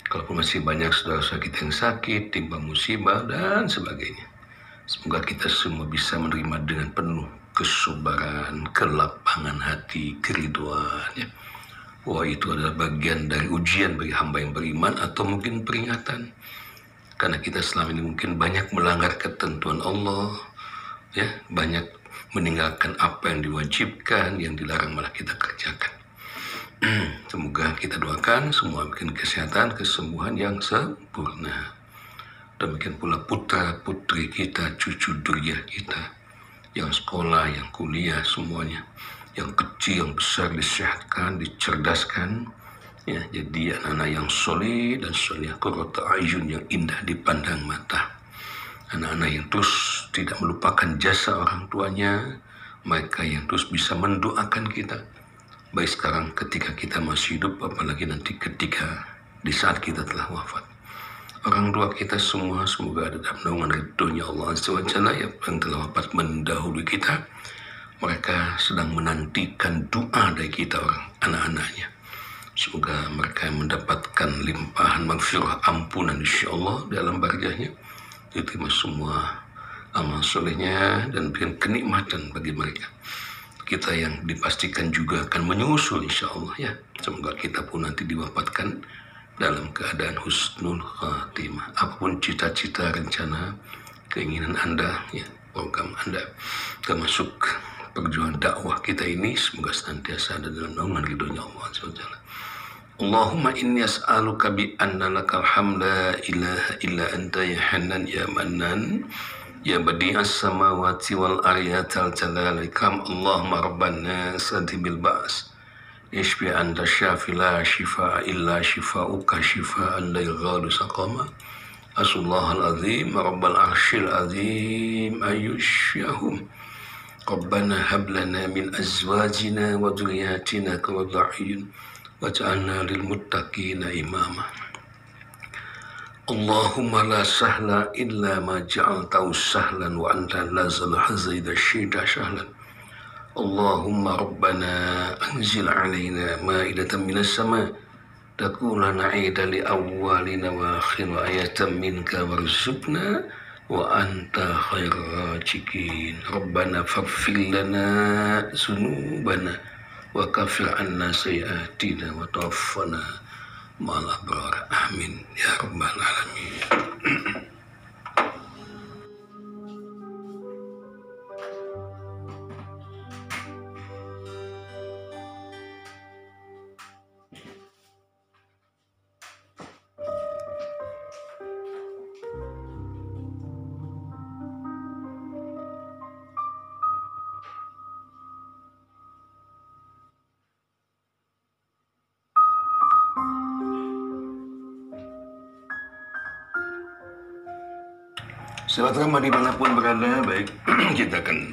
Kalaupun masih banyak saudara-saudara kita yang sakit, timpa musibah, dan sebagainya. Semoga kita semua bisa menerima dengan penuh kesabaran, kelapangan hati, keriduan. Ya. Wah, itu adalah bagian dari ujian bagi hamba yang beriman atau mungkin peringatan. Karena kita selama ini mungkin banyak melanggar ketentuan Allah, ya, banyak meninggalkan apa yang diwajibkan, yang dilarang malah kita kerjakan. Semoga kita doakan semua bikin kesehatan, kesembuhan yang sempurna. Demikian pula putra putri kita, cucu duriyah kita, yang sekolah, yang kuliah, semuanya, yang kecil, yang besar disehatkan, dicerdaskan, ya, jadi anak-anak yang soleh dan soleh, qurratu ayun, yang indah dipandang mata. Anak-anak yang terus tidak melupakan jasa orang tuanya, mereka yang terus bisa mendoakan kita, baik sekarang ketika kita masih hidup, apalagi nanti ketika di saat kita telah wafat. Orang tua kita semua semoga ada dalam naungan ridhonya Allah Azza wa Jalla, yang telah wafat mendahului kita. Mereka sedang menantikan doa dari kita, orang anak-anaknya. Semoga mereka mendapatkan limpahan maghfirah, ampunan insyaallah dalam barzahnya, diterima semua amal solehnya dan berikan kenikmatan bagi mereka. Kita yang dipastikan juga akan menyusul insyaallah, ya. Semoga kita pun nanti diwafatkan dalam keadaan husnul khatimah. Apapun cita-cita, rencana, keinginan Anda, ya, program Anda, termasuk perjuangan dakwah kita ini, semoga senantiasa ada dalam naungan ridhonya Allah SWT. Allahumma inni as'aluka bi anna lakal hamd la ilaha illa anta ya Hannan ya Mannan ya badi'as samawati wal aryatal jalal ikram. Allahumma rabban nas adhibil ba's ishfi anta syafi la shifa illa shifauka shifaan la yughadiru saqama. As'alullahal azim rabbal arsyil azim ayyushfiyahum. Rabbana hab lana min azwajina wa dhurriyyatina qurrata a'yun waj'alna lil muttaqina imama. Allahumma la sahla illa ma ja'altahu sahlan wa anta la hazza idza syi'ta sahlan. Allahumma rabbana anzil alaina ma'idatan minas sama' takuna na'ida li awwalina wa akhirina ayatan minka warzuqna wa anta khairur raziqin. Rabbana faghfir lana dzunubana wa kafir anna sayyi'atina wa tawaffana ma'al abrar. Amin ya rabbal alamin. Sahabat Rama dimanapun berada, baik, kita akan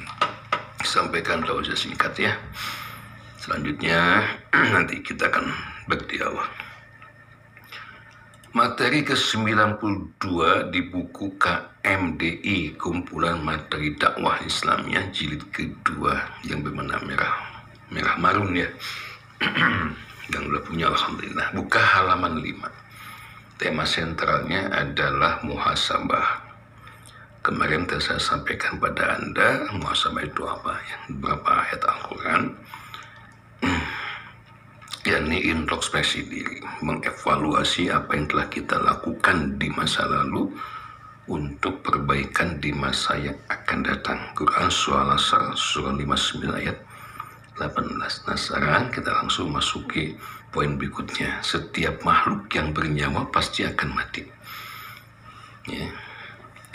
sampaikan tausiah singkat, ya. Selanjutnya nanti kita akan berdialog. Materi ke-92 di buku KMDI, Kumpulan Materi Dakwah Islamiyah, jilid kedua, yang berwarna merah marun, ya. Yang udah punya alhamdulillah. Buka halaman 5. Tema sentralnya adalah muhasabah. Kemarin saya sampaikan pada Anda, muhasabah itu apa, ya? Beberapa ayat Al-Quran, yakni introspeksi diri, mengevaluasi apa yang telah kita lakukan di masa lalu untuk perbaikan di masa yang akan datang. Quran Surah Al-Asr, surah 59 ayat 18. Nah, sekarang kita langsung masuki poin berikutnya. Setiap makhluk yang bernyawa pasti akan mati, ya.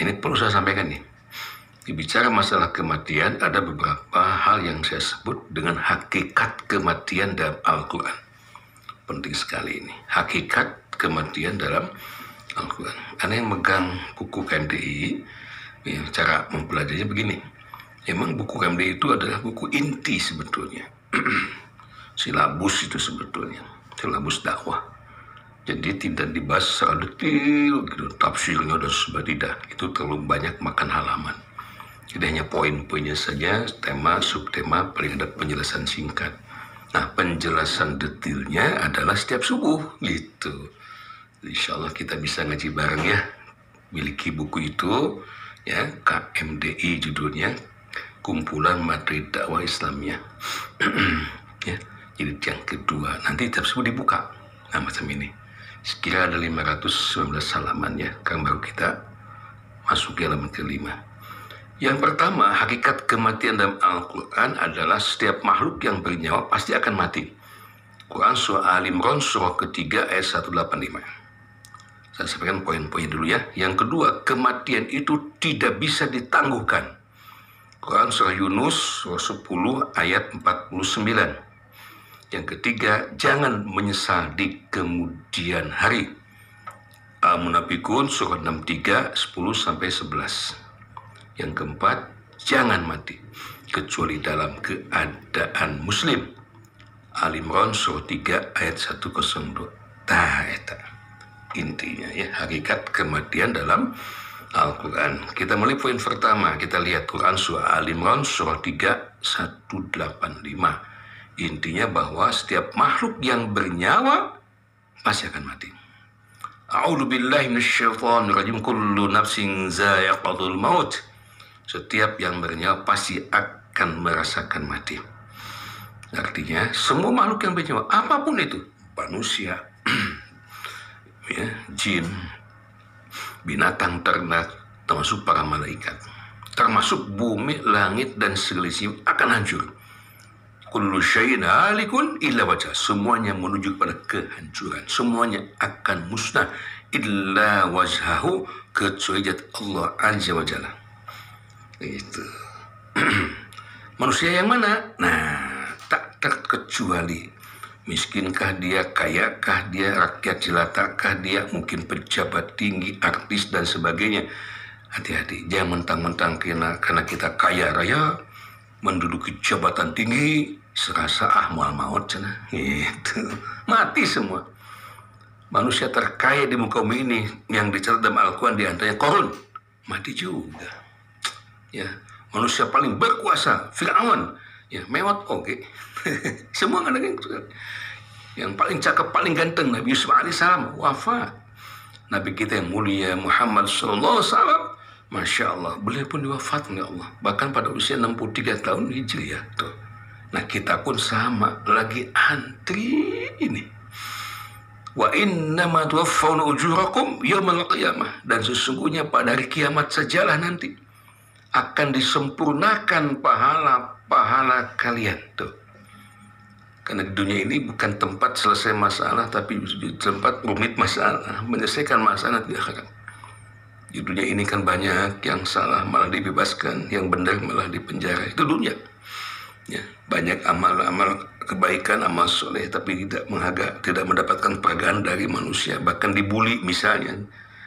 Ini perlu saya sampaikan nih. Bicara masalah kematian, ada beberapa hal yang saya sebut dengan hakikat kematian dalam Al-Quran. Penting sekali ini. Hakikat kematian dalam Al-Quran. Karena yang megang buku KMDI, ya, cara mempelajarinya begini. Emang buku KMDI itu adalah buku inti sebetulnya. Silabus itu sebetulnya. Silabus dakwah. Jadi tidak dibahas secara detail gitu, tafsirnya dan sebagainya. Itu terlalu banyak makan halaman. Jadi hanya poin-poinnya saja, tema, subtema, paling ada penjelasan singkat. Nah, penjelasan detailnya adalah setiap subuh gitu. Insya Allah kita bisa ngaji bareng ya. Miliki buku itu ya, KMDI judulnya, Kumpulan Materi Dakwah Islamiyah. Ya, jadi yang kedua nanti tersebut dibuka. Nah macam ini. Sekira ada 519 halaman ya, kan baru kita masuk ke halaman kelima. Yang pertama, hakikat kematian dalam Al-Quran adalah setiap makhluk yang bernyawa pasti akan mati. Quran Surah Al-Imran surah ketiga ayat 185. Saya sampaikan poin-poin dulu ya. Yang kedua, kematian itu tidak bisa ditangguhkan. Quran Surah Yunus surah 10 ayat 49. Yang ketiga, jangan menyesal di kemudian hari. Al-Munafikun surah 63 10-11. Yang keempat, jangan mati kecuali dalam keadaan muslim. Al-Imran surah 3 ayat 102. Intinya ya, hakikat kematian dalam Al-Quran. Kita mulai poin pertama. Kita lihat Quran surah Al-Imran surah 3 185. Intinya bahwa setiap makhluk yang bernyawa pasti akan mati. A'udzu billahi minasyaitonir rajim. Kullu nafsin za'iqatul maut. Setiap yang bernyawa pasti akan merasakan mati. Artinya semua makhluk yang bernyawa, apapun itu, manusia, ya, jin, binatang ternak, termasuk para malaikat, termasuk bumi, langit dan segelisih akan hancur. Kullu syai'in halikun illa wajhah. Semuanya menuju pada kehancuran. Semuanya akan musnah illa wajhahu, kecuali zat Allah azza wa jalla. Itu. Manusia yang mana? Nah, tak terkecuali. Miskinkah dia, kayakah dia, rakyat jelatakah dia, mungkin pejabat tinggi, artis dan sebagainya. Hati-hati, jangan mentang-mentang karena kita kaya raya, menduduki jabatan tinggi, serasa mual maut cina. Gitu. Mati semua. Manusia terkaya di muka bumi ini yang dicatat dalam Al-Quran diantaranya Qarun, mati juga. Ya, manusia paling berkuasa Fir'aun, ya, mewat oke. Semua ada yang paling cakep, paling ganteng Nabi Yusuf alaihissalam wafat. Nabi kita yang mulia Muhammad sallallahu alaihi wasallam, masya Allah, beliau pun diwafatkan ya Allah, bahkan pada usia 63 tahun Hijriah tuh. Nah kita pun sama, lagi antri ini. Wa innama tuwaffawna ujurakum yaumal qiyamah. Dan sesungguhnya pada hari kiamat sajalah nanti akan disempurnakan pahala-pahala kalian tuh. Karena di dunia ini bukan tempat selesai masalah, tapi tempat rumit masalah, menyelesaikan masalah di akhirat. Di dunia ini kan banyak yang salah malah dibebaskan, yang benar malah dipenjara. Itu dunia. Ya, banyak amal-amal kebaikan, amal soleh, tapi tidak mendapatkan penghargaan dari manusia, bahkan dibuli misalnya,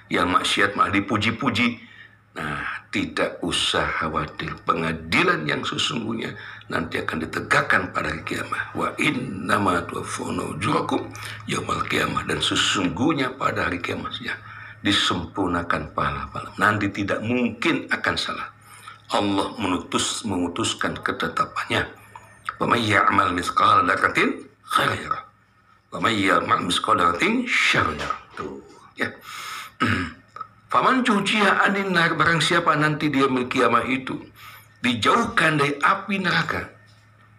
yang maksiat malah dipuji-puji. Nah, tidak usah khawatir, pengadilan yang sesungguhnya nanti akan ditegakkan pada hari kiamat. Wa innama tuwaffawna ujurakum yaumal qiyamah. Dan sesungguhnya pada hari kiamat ya disempurnakan pahala-pahala. Nanti tidak mungkin akan salah. Allah memutuskan ketetapannya. Wa may ya'mal mithqala dzarratin khairan yarah. Wa may ya'mal mithqala dzarratin syarran yarah. Tuh, ya. Faman cuciya anin nar, barang siapa nanti dia kiamat itu dijauhkan dari api neraka,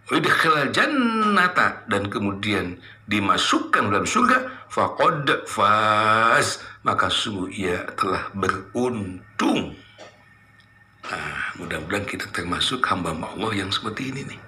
udkhilal jannata, dan kemudian dimasukkan dalam surga, faqad faz, maka sungguh ia telah beruntung. Nah, mudah-mudahan kita termasuk hamba Allah yang seperti ini nih.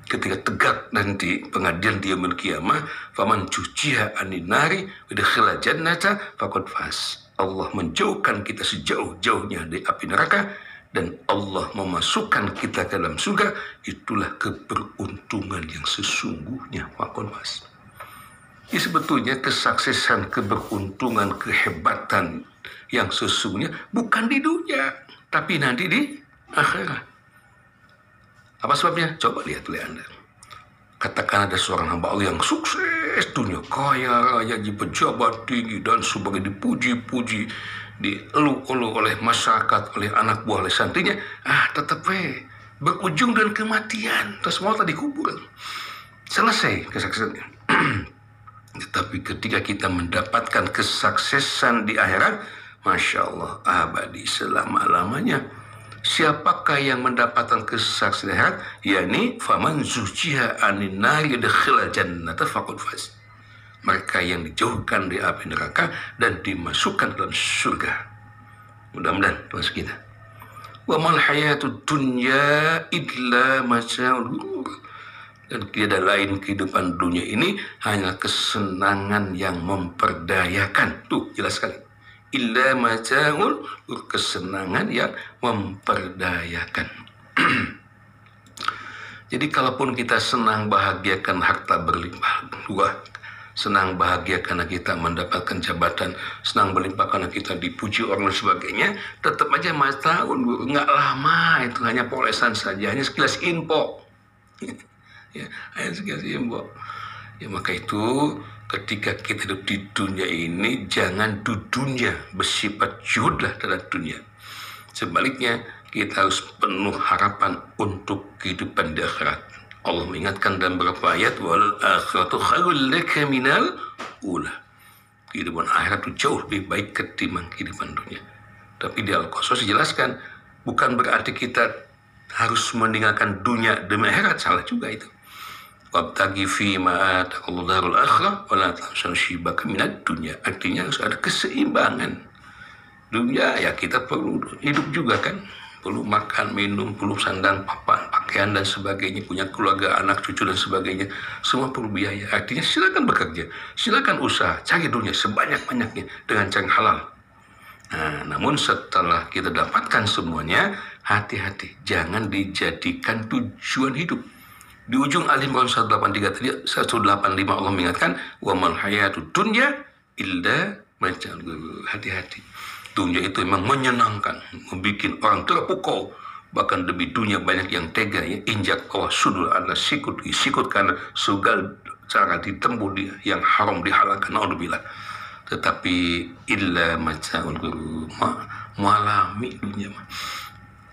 Ketika tegak nanti pengadilan dia kiamat, faman cuciya anin nari udkhilal jannata faqad faz. Allah menjauhkan kita sejauh-jauhnya dari api neraka, dan Allah memasukkan kita ke dalam surga. Itulah keberuntungan yang sesungguhnya. Mas. Ini sebetulnya kesuksesan, keberuntungan, kehebatan yang sesungguhnya bukan di dunia, tapi nanti di akhirat. Apa sebabnya? Coba lihat oleh Anda. Katakan ada seorang hamba Allah yang sukses dunia, kaya raya, pejabat tinggi dan sebagainya, dipuji-puji, dielu-elu oleh masyarakat, oleh anak buah, oleh santrinya, tetap berujung dengan kematian, terus mau tadi kubur. Selesai kesaksiannya. Tetapi ketika kita mendapatkan kesuksesan di akhirat, Masya Allah, abadi selama-lamanya. Siapakah yang mendapatkan kesuksesan di akhirat? Yani, faman zujiha anin nari yudkhilal jannata faqad faz. Mereka yang dijauhkan dari api neraka dan dimasukkan dalam surga. Mudah-mudahan termasuk kita. Wa mal hayatud dunya illa mata'ul ghurur. Dan tiada lain kehidupan dunia ini hanya kesenangan yang memperdayakan. Tuh, jelas sekali. Illa mata'ul ghurur, kesenangan yang memperdayakan. Jadi kalaupun kita senang bahagiakan harta berlimpah ruah, senang bahagia karena kita mendapatkan jabatan, senang berlimpah karena kita dipuji orang dan sebagainya, tetap aja tahun nggak lama, itu hanya polesan saja, hanya sekilas info. Ya, hanya sekilas info. Ya, maka itu ketika kita hidup di dunia ini, jangan dudunya bersifat juhudlah terhadap dunia. Sebaliknya, kita harus penuh harapan untuk kehidupan di akhirat. Allah mengingatkan dalam beberapa ayat, wal akhiratu khairul laka minal ula. Kehidupan akhirat itu jauh lebih baik ketimbang kehidupan dunia. Tapi di Al-Qasas dijelaskan, bukan berarti kita harus meninggalkan dunia demi akhirat, salah juga itu. Wabtaghi fi ma ataqallahu darul akhirah wa la tansa nasibaka minad dunya. Artinya harus ada keseimbangan. Dunia ya kita perlu hidup juga kan. Perlu makan, minum, perlu sandang, papan, pakaian dan sebagainya, punya keluarga, anak, cucu dan sebagainya, semua perlu biaya. Artinya silakan bekerja, silakan usaha, cari dunia sebanyak-banyaknya dengan cara halal. Nah, namun setelah kita dapatkan semuanya, hati-hati, jangan dijadikan tujuan hidup. Di ujung Al-Imran 183 tadi, 185 Allah mengingatkan, wa mal hayatud dunya illa mata'ul ghurur. Hati-hati. Dunia itu memang menyenangkan, membuat orang terpukau, bahkan demi dunia banyak yang tega, ya, injak bawah sudul adalah sikut karena segala cara ditempuh dia yang haram dihalalkan, naudzubillah. Tetapi illa mata'ul ghurur, mengalami dunia.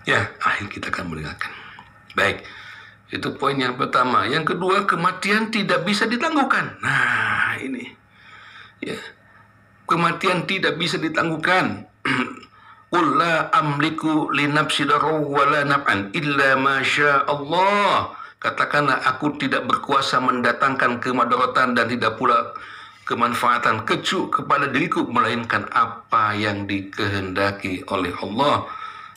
Ya, akhir kita akan meninggalkan. Baik, itu poin yang pertama. Yang kedua, kematian tidak bisa ditangguhkan. Nah, ini ya, kematian tidak bisa ditangguhkan. Qul la amliku li nafsi darran wa la naf'an illa ma syaa Allah. Katakanlah, aku tidak berkuasa mendatangkan kemadaratan dan tidak pula kemanfaatan kepada diriku, melainkan apa yang dikehendaki oleh Allah.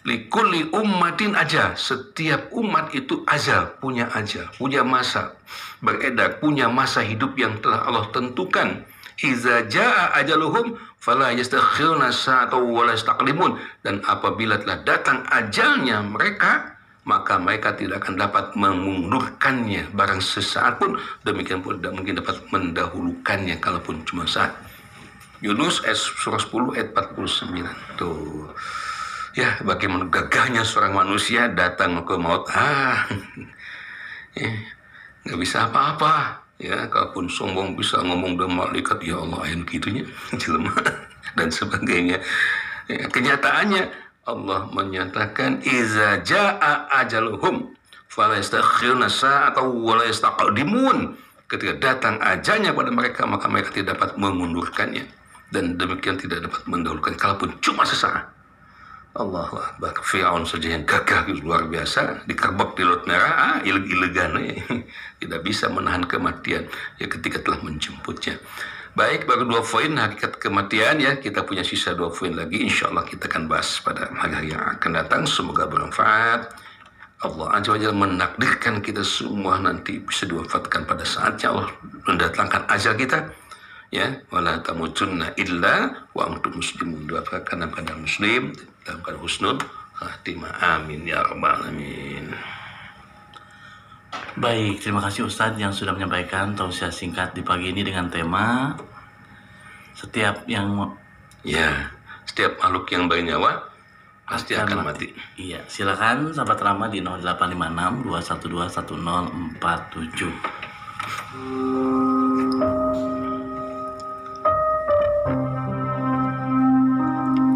Likulli ummatin ajal. Setiap umat itu ajal, punya masa beredar, punya masa hidup yang telah Allah tentukan. Iza jaa ajaluhum fala yastakhiruna sa'atan wa la yastaqdimun. Dan apabila telah datang ajalnya mereka, maka mereka tidak akan dapat memundurkannya barang sesaat pun, demikian pun tidak mungkin dapat mendahulukannya kalaupun cuma saat. Yunus surah 10 ayat 49. Tuh. Ya, bagaimana gagahnya seorang manusia datang ke maut. Nggak bisa apa-apa. Ya, kalaupun sombong bisa ngomong dengan malaikat, ya Allah, ayat gitunya, jelema dan sebagainya. Ya, kenyataannya Allah menyatakan iza jaa ajaluhum fala yastakhiruna sa'atan wa la yastaqdimun. Ketika datang ajalnya pada mereka, maka mereka tidak dapat memundurkannya dan demikian tidak dapat mendahulukan kalaupun cuma sesaat. Allahu Akbar. Fir'aun saja yang gagah luar biasa, dikerbak di laut merah, ileg-ilegan, tidak bisa menahan kematian ya ketika telah menjemputnya. Baik, baru 2 poin hakikat kematian ya. Kita punya sisa 2 poin lagi, insya Allah kita akan bahas pada hari yang akan datang. Semoga bermanfaat. Allah Azza wa Jalla menakdirkan kita semua nanti bisa diwafatkan pada saatnya Allah mendatangkan ajal kita. Ya, wala tamutunna illa wa antum muslimun. Doakan kepada muslim dalam keadaan husnul khatimah. Amin ya rabbal alamin. Baik, terima kasih Ustadz yang sudah menyampaikan tausiah singkat di pagi ini dengan tema setiap makhluk yang bernyawa pasti akan mati. Iya, silakan sahabat Rama di 0856 212 1047.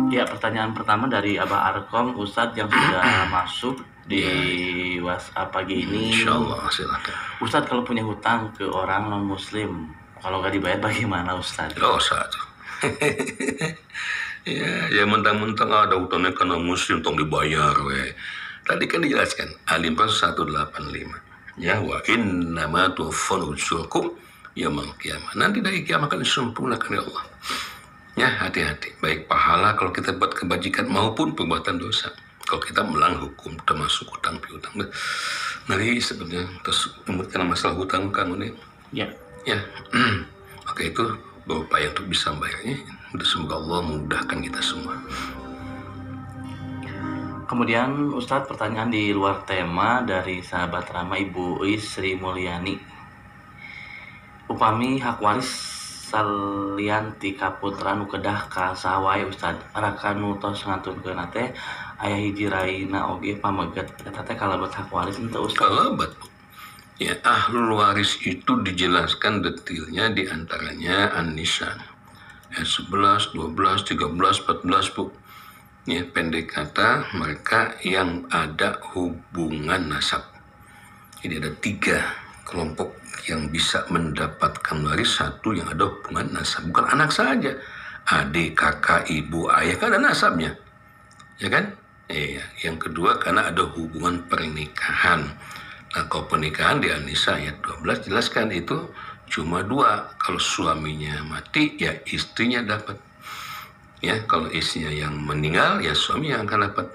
Ya, pertanyaan pertama dari Abah Arkom, Ustadz yang sudah masuk di WhatsApp pagi ini. Insyaallah, silakan. Ustadz, kalau punya hutang ke orang non muslim, Kalau nggak dibayar bagaimana Ustadz? Dosa tuh. Ya mentang-mentang ada utangnya karena muslim tong dibayar we. Tadi kan dijelaskan Al-Imran 185. Ya wa innama tuwaffawna ujurakum yaumil qiyamah. Nanti dari kiamat akan disempurnakan ya Allah. Ya hati-hati, baik pahala kalau kita buat kebajikan maupun perbuatan dosa. Kalau kita melanggar hukum termasuk hutang piutang. Ngeri sebenarnya terus karena masalah hutang kamu nih. Ya. Oke, itu berupaya untuk bisa membayarnya. Semoga Allah memudahkan kita semua. Kemudian Ustadz, pertanyaan di luar tema dari sahabat Rama Ibu Sri Mulyani. Upami hak waris salian ti kaputra nu kedah ka sawae Ustadz, raka nu tos ngaturkeun teh aya hiji raina oge pameget eta teh kalebet hak waris henteu Ustadz? Kalebet. Ya, ahlul waris itu dijelaskan detailnya di antaranya An-Nisa. Ayat 11, 12, 13, 14, Bu. Ya, pendek kata mereka yang ada hubungan nasab. Jadi ada 3 kelompok yang bisa mendapatkan waris. Satu yang ada hubungan nasab, bukan anak saja, adik, kakak, ibu, ayah kan ada nasabnya, ya kan? Yang kedua karena ada hubungan pernikahan. Nah, kalau pernikahan di An-Nisa ayat 12 jelaskan itu cuma 2. Kalau suaminya mati ya istrinya dapat. Ya, kalau istrinya yang meninggal ya suami yang akan dapat.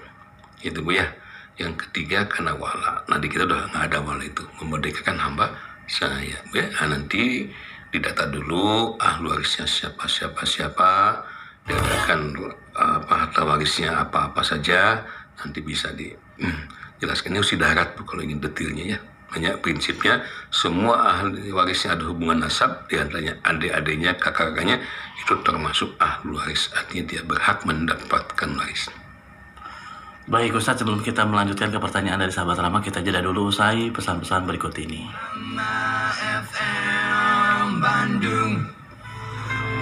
Itu Bu ya. Yang ketiga karena wala. Nanti kita udah nggak ada wala itu, memerdekakan hamba saya. Ya, nanti didata dulu ahli warisnya siapa, diadakan harta warisnya apa saja, nanti bisa dijelaskan. Ini sudah darat Bu kalau ingin detailnya ya. Hanya prinsipnya semua ahli warisnya ada hubungan nasab, di antaranya adik-adiknya, kakak-kakaknya itu termasuk ahli waris, artinya dia berhak mendapatkan waris. Baik Ustadz, sebelum kita melanjutkan ke pertanyaan dari sahabat Rama, kita jeda dulu usai pesan-pesan berikut ini. FM Bandung.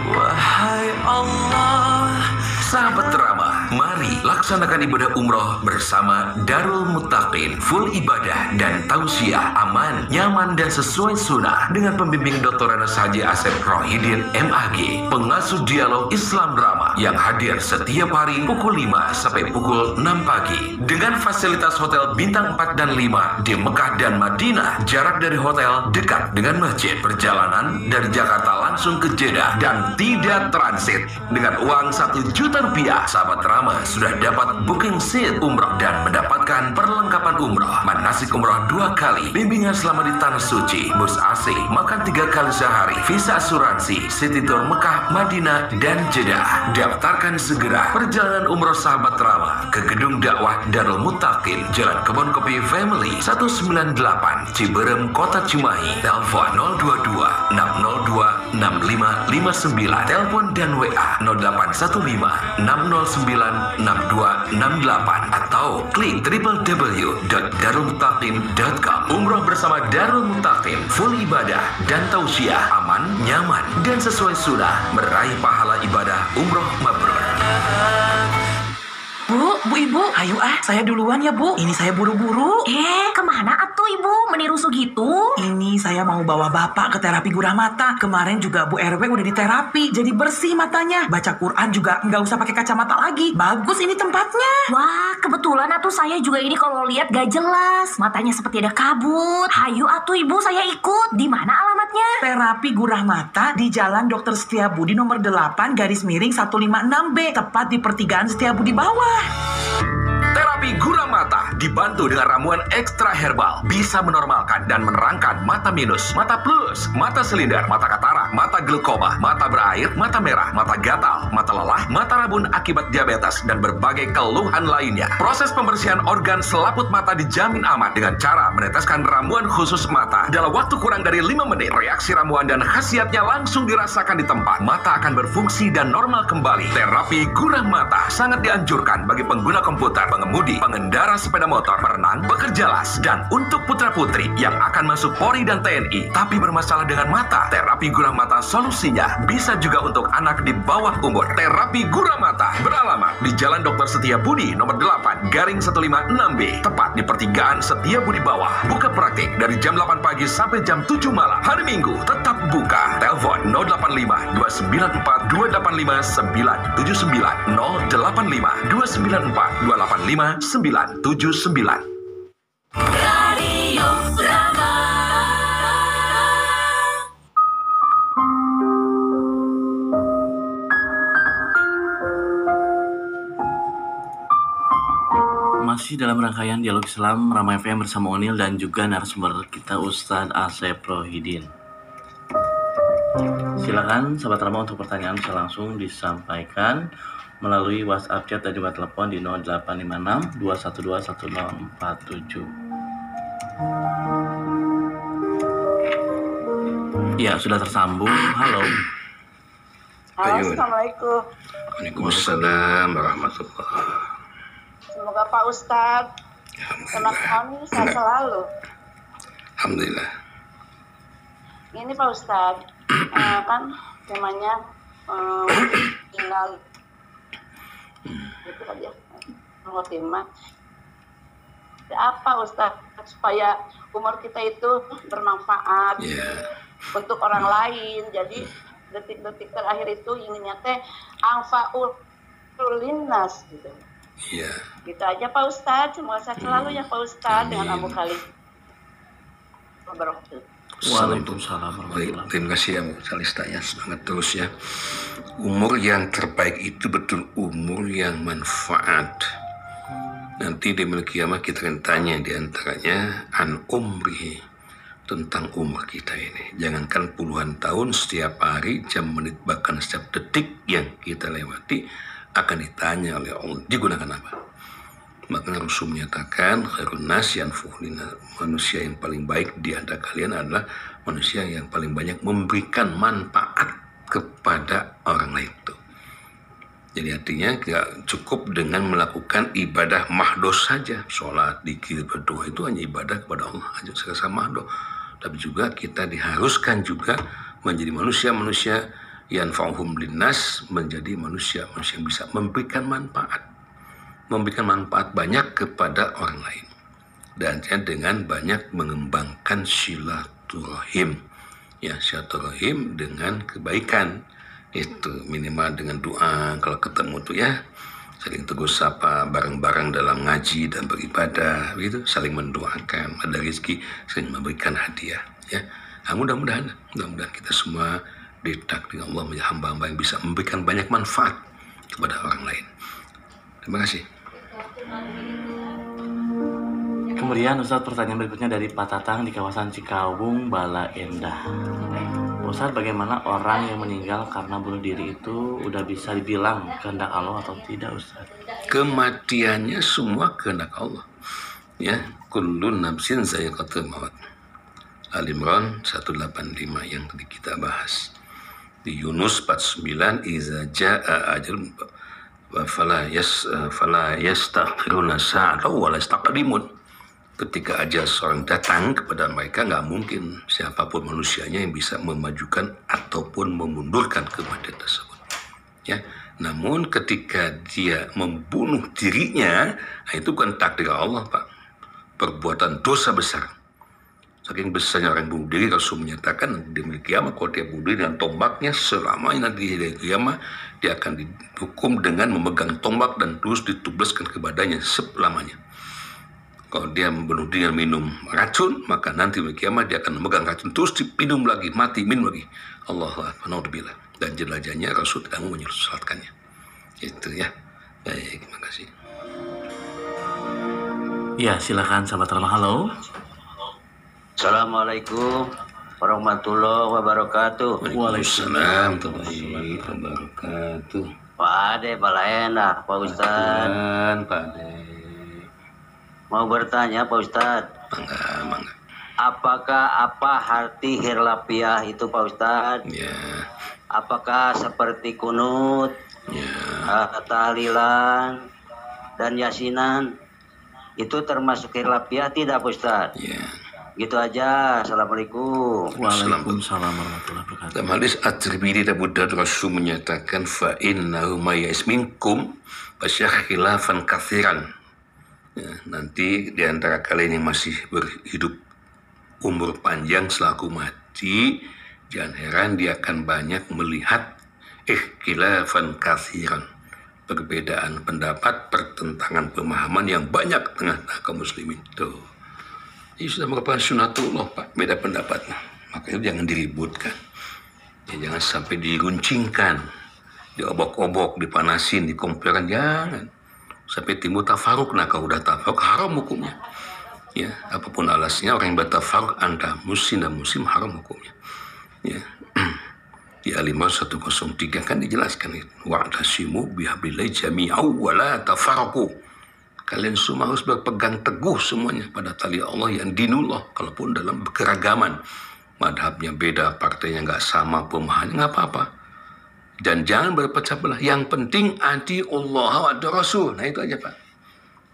Wahai Allah, sahabat Rama, mari laksanakan ibadah umroh bersama Darul Muttaqin. Full ibadah dan tausiah aman, nyaman dan sesuai sunnah dengan pembimbing Dr. Anas Haji Asep Rohidin MAG, pengasuh dialog Islam Rama yang hadir setiap hari pukul 5 sampai pukul 6 pagi dengan fasilitas hotel bintang 4 dan 5 di Mekah dan Madinah. Jarak dari hotel dekat dengan masjid. Perjalanan dari Jakarta langsung ke Jeddah dan tidak transit. Dengan uang 1 juta rupiah, sahabat Rama sudah dapat booking seat umrah dan mendapatkan perlengkapan umrah, manasik umrah 2 kali, bimbingan selama di Tanah Suci, bus AC, makan 3 kali sehari, visa asuransi, city tour Mekah, Madinah, dan Jeddah. Daftarkan segera perjalanan umrah sahabat Rama ke Gedung Dakwah Darul Muttaqin, Jalan Kebon Kopi Family 198, Ciberem, Kota Cimahi. Telepon 022 602 6559. Telepon dan WA 0815 609 6268 atau klik www.darulmuttaqin.com. Umroh bersama Darul Muttaqin, full ibadah dan tausiah, aman, nyaman dan sesuai sunnah, meraih pahala ibadah umroh mabrur. Bu, Ibu, ayo saya duluan ya Bu. Ini saya buru-buru. Kemana atuh Ibu? Menirusu gitu? Ini saya mau bawa Bapak ke terapi gurah mata. Kemarin juga Bu RW udah diterapi, jadi bersih matanya. Baca Quran juga nggak usah pakai kacamata lagi. Bagus ini tempatnya. Wah, kebetulan atuh saya juga ini kalau lihat gak jelas. Matanya seperti ada kabut. Hayu atuh Ibu, saya ikut. Di mana alamatnya? Terapi gurah mata di Jalan Dr. Setiabudi nomor 8/156B, tepat di pertigaan Setiabudi bawah. Terapi gurah mata dibantu dengan ramuan ekstra herbal, bisa menormalkan dan menerangkan mata minus, mata plus, mata silinder, mata katarak, mata glaukoma, mata berair, mata merah, mata gatal, mata lelah, mata rabun akibat diabetes, dan berbagai keluhan lainnya. Proses pembersihan organ selaput mata dijamin aman dengan cara meneteskan ramuan khusus mata. Dalam waktu kurang dari 5 menit, reaksi ramuan dan khasiatnya langsung dirasakan di tempat. Mata akan berfungsi dan normal kembali. Terapi gurah mata sangat dianjurkan bagi pengguna komputer, pengemudi, pengendara sepeda motor, perenang, bekerjalas. Dan untuk putra-putri yang akan masuk Polri dan TNI tapi bermasalah dengan mata, terapi gurah mata solusinya. Bisa juga untuk anak di bawah umur. Terapi gurah mata beralamat di Jalan Dr. Setiabudi nomor 8 garing 156B, tepat di pertigaan Setiabudi bawah. Buka praktik dari jam 8 pagi sampai jam 7 malam. Hari Minggu tetap buka. Telepon 085 294 285 979 085 294 285 979. Radio Rama. Masih dalam rangkaian Dialog Islam Rama FM bersama Onil dan juga narasumber kita Ustadz Asep Rohidin. Silakan sahabat Rama untuk pertanyaan bisa langsung disampaikan melalui WhatsApp chat dan juga telepon di 0856 212 1047. Ya, sudah tersambung. Halo. Ayun. Assalamualaikum. Waalaikumsalam warahmatullahi. Semoga Pak Ustadz tenang kami sehat selalu. Alhamdulillah. Ini Pak Ustadz, kan temanya tinggal itu tadi ya, khotimah. Apa Ustadz supaya umur kita itu bermanfaat untuk orang lain. Jadi detik-detik terakhir itu inginnya teh anfa'ul linnas gitu. Iya. Gitu aja Pak Ustadz, semoga sehat selalu ya Pak Ustadz dengan Abu Khalid. Waalaikumsalam Baik, terima kasih ya Bu Salista ya, semangat terus ya. Umur yang terbaik itu betul umur yang manfaat. Nanti di Yaumil Qiyamah kita akan tanya di antaranya an umrihi, tentang umur kita ini. Jangankan puluhan tahun, setiap hari, jam, menit, bahkan setiap detik yang kita lewati akan ditanya oleh Allah, digunakan apa? Maka Rasul menyatakan khairun nas yanfu'u linnas, manusia yang paling baik di antara kalian adalah manusia yang paling banyak memberikan manfaat kepada orang lain itu. Jadi artinya tidak cukup dengan melakukan ibadah mahdoh saja, sholat, dzikir, berdoa itu hanya ibadah kepada Allah aja serasa mahdoh. Tapi juga kita diharuskan juga menjadi manusia-manusia yang fa'hum linnas, menjadi manusia yang bisa memberikan manfaat banyak kepada orang lain, dan dengan banyak mengembangkan silaturahim, ya silaturahim dengan kebaikan itu minimal dengan doa kalau ketemu tuh ya, saling tegur sapa bareng-bareng dalam ngaji dan beribadah, gitu, saling mendoakan, ada rezeki, saling memberikan hadiah, ya. Nah, mudah-mudahan kita semua ditakdir Allah menjadi hamba-hamba yang bisa memberikan banyak manfaat kepada orang lain. Terima kasih. Kemudian Ustadz, pertanyaan berikutnya dari Pak Tatang di kawasan Cikawung, Bala Endah. Ustadz, bagaimana orang yang meninggal karena bunuh diri itu udah bisa dibilang kehendak Allah atau tidak Ustadz? Kematiannya semua kehendak Allah, ya. Kullun nafsin za'iqatul maut. Al-Imran 185 yang tadi kita bahas. Di Yunus 49, iza jaa ajrun fala yastakhiruna sa'atan wa la yastaqdimun. Ketika ajal seorang datang kepada mereka, nggak mungkin siapapun manusianya yang bisa memajukan ataupun memundurkan kematian tersebut, ya. Namun ketika dia membunuh dirinya, itu bukan takdir Allah, Pak. Perbuatan dosa besar. Saking besarnya orang bunuh diri, Rasul menyatakan di Yaumil Qiyamah kalau dia bunuh diri dengan tombaknya, selamanya nanti di Yaumil Qiyamah dia akan dihukum dengan memegang tombak dan terus ditubleskan ke badannya selamanya. Kalau dia membunuh diri dengan minum racun, maka nanti di Yaumil Qiyamah dia akan memegang racun terus diminum lagi, mati, minum lagi. Allahu Akbar, naudzubillah. Dan jelajahnya Rasul tidak mau menyesatkannya. Itu ya. Baik, terima kasih. Ya, silakan sahabat Rama. Halo. Assalamualaikum warahmatullahi wabarakatuh. Waalaikumsalam warahmatullahi wabarakatuh. Pak Ade, Pak Laena, Pak Ustadz. Pak Ade. Mau bertanya Pak Ustadz. Mangga. Apakah apa arti hirlapiah itu Pak Ustadz? Ya. Apakah seperti kunut, Ya. tahlilan, dan yasinan? itu termasuk khilafiyah tidak Pak Ustaz? Ya. Gitu aja. Assalamualaikum. Waalaikumsalam warahmatullahi wabarakatuh. Dalam hadis At-Tirmidzi Abu Dawud Rasul menyatakan fa innahu may minkum khilafan katsiran. Ya, nanti di antara kalian yang masih berhidup umur panjang selaku mati, jangan heran dia akan banyak melihat khilafan katsiran, perbedaan pendapat, pertentangan pemahaman yang banyak tengah-tengah kaum muslimin. Tuh. Ini sudah merupakan sunatullah, Pak, beda pendapat. Makanya jangan diributkan. Ya, jangan sampai diruncingkan, diobok-obok, dipanasin, dikomplain, jangan. Sampai timbul tafaruk. Nah, kalau udah tafaruk, haram hukumnya. Ya, apapun alasnya, orang yang bertafaruk antara muslim dan muslim haram hukumnya. Ya. Di Al-Imran 103 kan dijelaskan itu. Wa'tasimu bihablillahi jami'an wa la tafarraqu. Kalian semua harus berpegang teguh semuanya pada tali Allah yang dinullah. Kalaupun dalam keragaman, madhabnya beda, partainya nggak sama, pemahamannya nggak apa-apa. Dan jangan berpecah belah. Yang penting anti Allah wa Rasul. Nah itu aja Pak.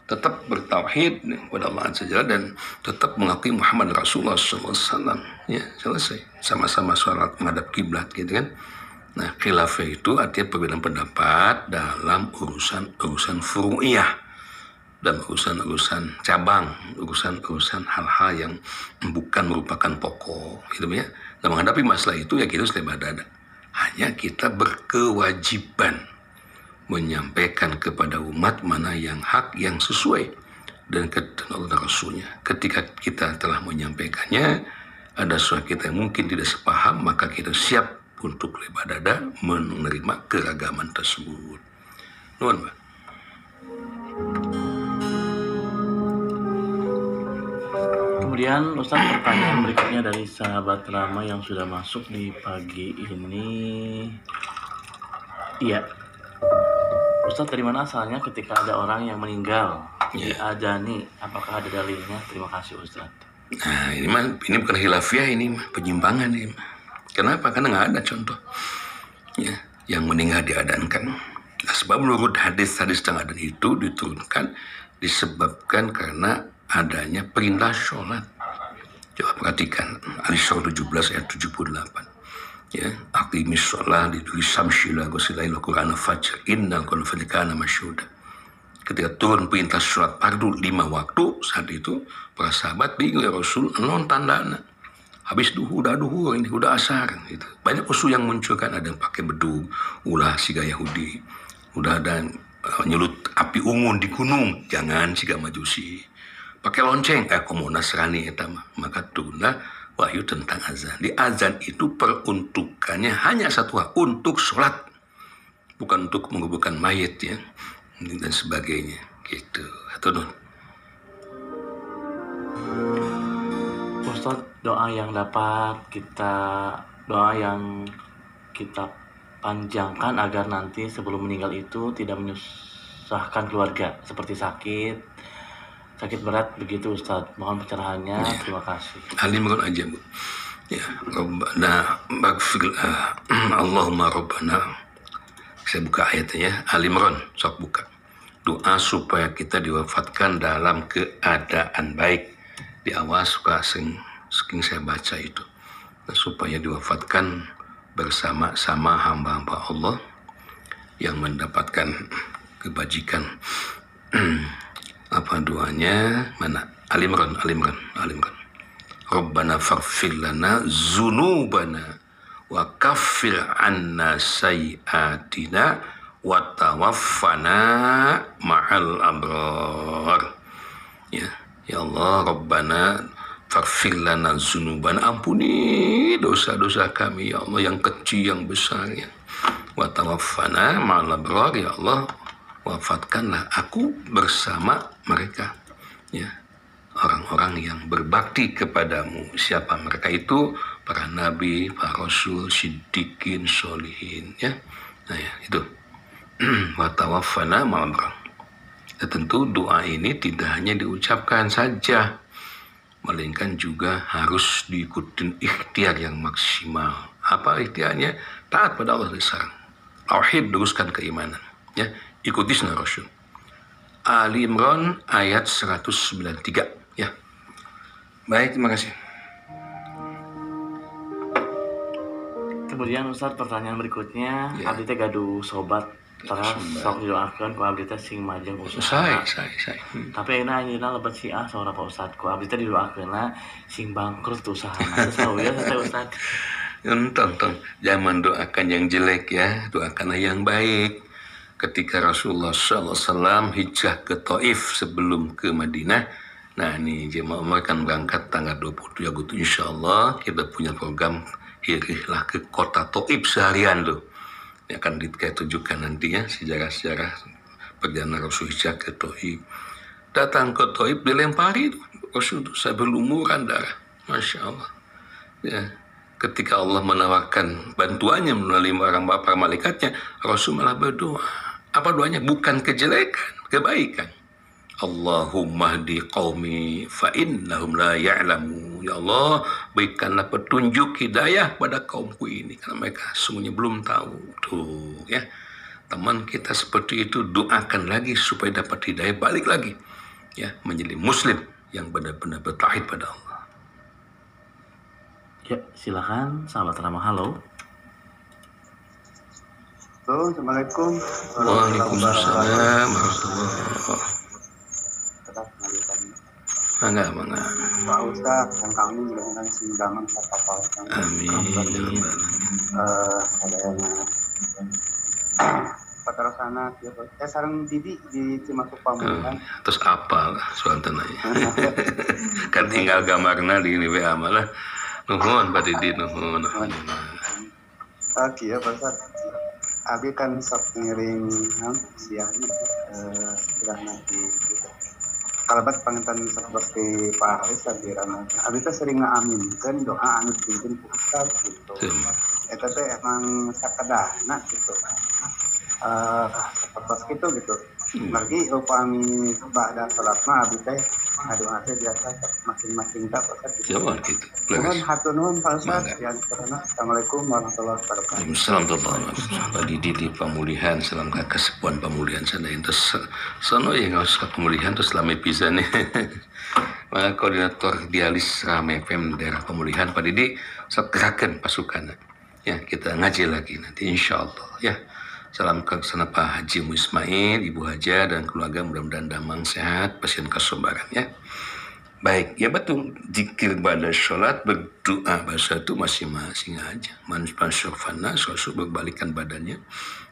Tetap bertauhid kepada Allah Azza dan tetap mengakui Muhammad Rasulullah SAW. Ya, selesai. Sama-sama sholat menghadap kiblat gitu kan. Nah, khilafah itu artinya perbedaan pendapat dalam urusan furu'iyah dan urusan cabang, urusan hal-hal yang bukan merupakan pokok gitu ya. Dan menghadapi masalah itu ya kita harus lebih hanya kita berkewajiban menyampaikan kepada umat mana yang hak, yang sesuai dan ketentuan Rasulnya. Ketika kita telah menyampaikannya, ada sesuatu kita yang mungkin tidak sepaham, maka kita siap untuk lebar dada menerima keragaman tersebut. Nuhun, Pak. Kemudian Ustaz, pertanyaan berikutnya dari sahabat Rama yang sudah masuk di pagi ini. Iya. Ustaz, dari mana asalnya ketika ada orang yang meninggal diadani? Apakah ada dalilnya? Terima kasih Ustaz. Nah ini bukan khilafiyah, ini penyimpangan ini. Kenapa? Karena nggak ada contoh ya yang meninggal diadankan. Nah, sebab menurut hadis-hadis yang ada itu diturunkan disebabkan karena adanya perintah sholat. Coba perhatikan Al-Isra 17 ayat 78. Ya, aqimis sholat ditulis samsyila gosilail Qur'an fajr innal qur'ana kana masyhuda. Ketika turun perintah sholat fardu 5 waktu, saat itu para sahabat bingung ya Rasul, non tandana. Habis duhur ini udah asar gitu. Banyak usul yang muncul kan, ada yang pakai bedug, ulah siga Yahudi. Udah ada nyulut api unggun di gunung, jangan siga Majusi. Pakai lonceng, komo Nasrani eta mah. Maka turunlah wahyu tentang azan. Di azan itu peruntukannya hanya satu hal, untuk sholat, bukan untuk menguburkan mayit ya dan sebagainya gitu. Atau Ustaz, doa yang kita panjangkan agar nanti sebelum meninggal itu tidak menyusahkan keluarga seperti sakit berat begitu Ustaz. Mohon pencerahannya. Ya. Terima kasih. Al-Imran aja Bu. Ya, Rabbana maghfir Allahumma Rabbana. Saya buka ayatnya ya. Al-Imran, sok buka. Doa supaya kita diwafatkan dalam keadaan baik. Di awal suka sering saya baca itu. Dan supaya diwafatkan bersama-sama hamba-hamba Allah yang mendapatkan kebajikan. Apa doanya? Mana? Al-Imran. Rabbana faghfir lana dzunubana wa kaffir 'anna sayyi'atina wa tawaffana ma'al abrar. Ya Allah, Rabbana faghfir lana dzunubana, ampuni dosa-dosa kami ya Allah, yang kecil yang besar ya. Wa tawaffana ma'al abrar, ya Allah, wafatkanlah aku bersama mereka ya, orang-orang yang berbakti kepadamu. Siapa mereka itu? Para nabi, para rasul, siddiqin, sholihin ya. Nah ya itu wa tawaffana ma'al abrar. Tentu doa ini tidak hanya diucapkan saja, melainkan juga harus diikuti ikhtiar yang maksimal. Apa ikhtiarnya? Taat pada Allah dari sekarang, tauhid, teruskan keimanan ya. Ikuti sunnah Rasul. Ali Imran ayat 193 ya. Baik, terima kasih. Kemudian Ustaz, pertanyaan berikutnya, Ya. abdi teh gaduh sobat terus Sobat. sok didoakeun ku abdi teh sing majeng Saya. usaha. Hmm. Tapi ayeuna lebet si saura Pak Ustaz, ku abdi teh didoakeunna sing bangkrut usahana. Saeuya teh Ustaz. Entong, jangan doakan yang jelek ya, doakanlah yang baik. Ketika Rasulullah SAW hijrah ke Taif sebelum ke Madinah, nah ini jemaah umrah akan berangkat tanggal 27 Agustus insya Allah. Kita punya program hirihlah ke kota Taif seharian tuh. Ini akan kita tunjukkan nanti ya sejarah-sejarah perjalanan Rasul hijrah ke Taif. Datang ke Taif dilempari Rasul itu saya berlumuran darah, masya Allah. Ya. Ketika Allah menawarkan bantuannya melalui para malaikatnya, Rasul malah berdoa. Apa doanya? Bukan kejelekan, kebaikan. Allahumma hdi qaumi fa innahum la ya'lamu. Ya Allah, berikanlah petunjuk hidayah pada kaumku ini karena mereka semuanya belum tahu. Tuh ya. Teman kita seperti itu, doakan lagi supaya dapat hidayah, balik lagi ya menjadi muslim yang benar-benar bertauhid pada Allah. Ya, silakan sahabat ramah. Halo. Halo, Assalamualaikum. Waalaikumsalam warahmatullahi wabarakatuh. Mangga. Pak Ustaz, yang kami mudah-mudahan semudahan apa Amin. Patarasana ya sareng Didi di Cimasuk Pamukan. Terus apa lah suantananya? Kan tinggal gambarna di ini WA malah. Nuhun Pak Didi, nuhun. Kieu Pak Ustaz. Abi kan sok ngiring siahnya sudah nanti kalabat panginten seperti Pak Haris di Ramadan. Abi teh sering ngaaminkeun doa anu dipimpin ku Ustaz gitu. Eta teh emang sakedahna gitu. Seperti itu gitu. Lagi upami ba'da salat mah abi teh ngadoa teh biasa masing-masing tak Ustaz. Jawab gitu. Nuhun hatur nuhun Pak Ustaz. Assalamualaikum warahmatullahi wabarakatuh. Waalaikumsalam Pak Didi di pemulihan salam kesepuan pemulihan sana terus sono ya nggak usah pemulihan terus selama bisa nih. Maka koordinator dialis Rame FM daerah pemulihan Pak Didi segerakan pasukan ya kita ngaji lagi nanti insya Allah ya. Salam ke sana Pak Haji Ismail, Ibu Haja dan keluarga mudah-mudahan damang sehat, pasien kesabaran ya. Baik, ya betul. Zikir pada sholat, berdoa bahasa itu masing-masing aja. Manfaat syurfana, suatu berbalikan badannya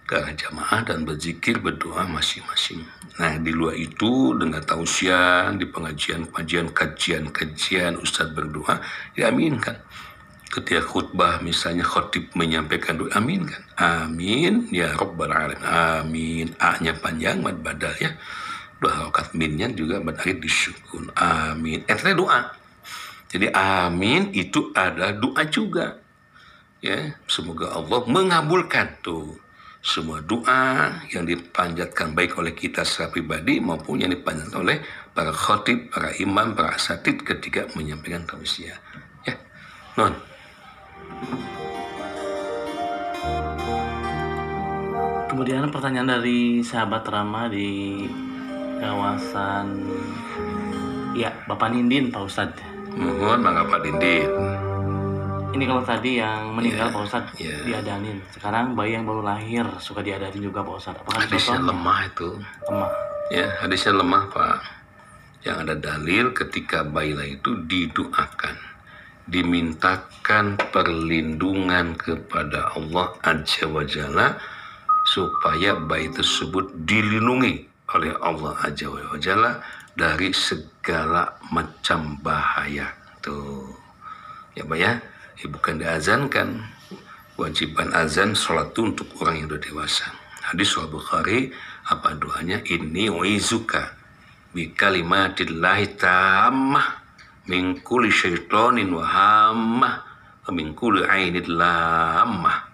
ke arah jamaah dan berzikir, berdoa masing-masing. Nah, di luar itu dengan tausiah, di pengajian-pengajian, kajian-kajian, Ustadz berdoa, diaminkan. Ketika khutbah misalnya khotib menyampaikan doa, amin kan? Amin ya Rabbal Alamin. Amin. A-nya panjang, mad badal ya. Dua rakaat minnya juga berakhir di syukun. Amin. Itu doa. Jadi amin itu adalah doa juga. Ya, semoga Allah mengabulkan tuh semua doa yang dipanjatkan baik oleh kita secara pribadi maupun yang dipanjatkan oleh para khotib, para imam, para asatid ketika menyampaikan tausiah. Ya. Non. Kemudian pertanyaan dari sahabat Rama di kawasan ya Bapak Nindin Pak Ustadz. Mohon Bang Pak Dindin. Ini kalau tadi yang meninggal Pak Ustadz yeah. diadanin. Sekarang bayi yang baru lahir suka diadanin juga Pak Ustadz. Apakah hadisnya lemah itu? Lemah. Ya, hadisnya lemah Pak. Yang ada dalil ketika bayi lahir itu didoakan, dimintakan perlindungan kepada Allah Azza wa Jalla supaya bayi tersebut dilindungi oleh Allah Azza wa Jalla dari segala macam bahaya. Tuh. Ya Pak ya, bukan diazankan. Wajiban azan sholat itu untuk orang yang sudah dewasa. Hadis Sahih Bukhari, apa doanya? Inni uizuka bi kalimatillahi tammah min kulli syaitonin wa hammah wa min kulli ainid lammah.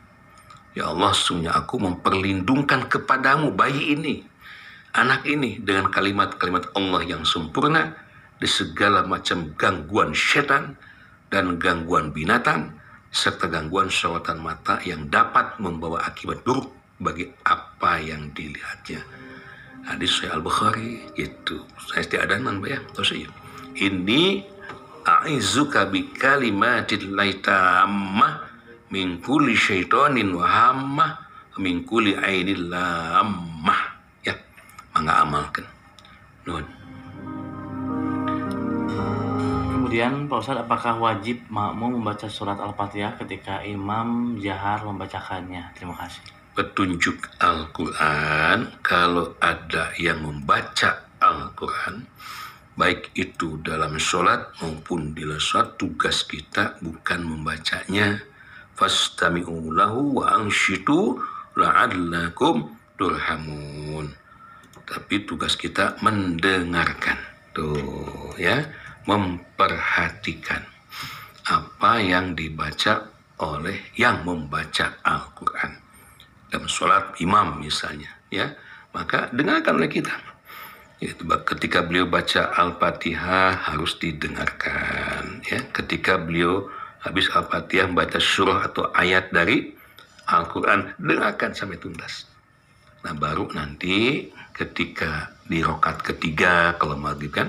Ya Allah, sesungguhnya aku memperlindungkan kepadamu bayi ini, anak ini, dengan kalimat-kalimat Allah yang sempurna di segala macam gangguan setan dan gangguan binatang serta gangguan syahwatan mata yang dapat membawa akibat buruk bagi apa yang dilihatnya. Hadis Sahih Al-Bukhari gitu. Saya isti'adanan ya. Terus ini a'izuka bi kalimatillahi tammah min kulli syaitanin wa hammah min kulli ainil lammah. Ya, mangga amalkan. Nuhun. Kemudian Pak Ustadz, apakah wajib makmum membaca surat Al-Fatihah ketika imam jahar membacakannya? Terima kasih. Petunjuk Al-Quran, kalau ada yang membaca Al-Quran, baik itu dalam sholat maupun di luar sholat, tugas kita bukan membacanya. Fastami'u lahu wa anshitu la'allakum turhamun. Tapi tugas kita mendengarkan. Tuh ya, memperhatikan apa yang dibaca oleh yang membaca Al-Quran. Dalam sholat imam misalnya, ya, maka dengarkan oleh kita. Ketika beliau baca Al-Fatihah harus didengarkan. Ya, ketika beliau habis Al-Fatihah membaca surah atau ayat dari Al-Quran, dengarkan sampai tuntas. Nah, baru nanti ketika di rakaat ketiga kalau maghrib kan,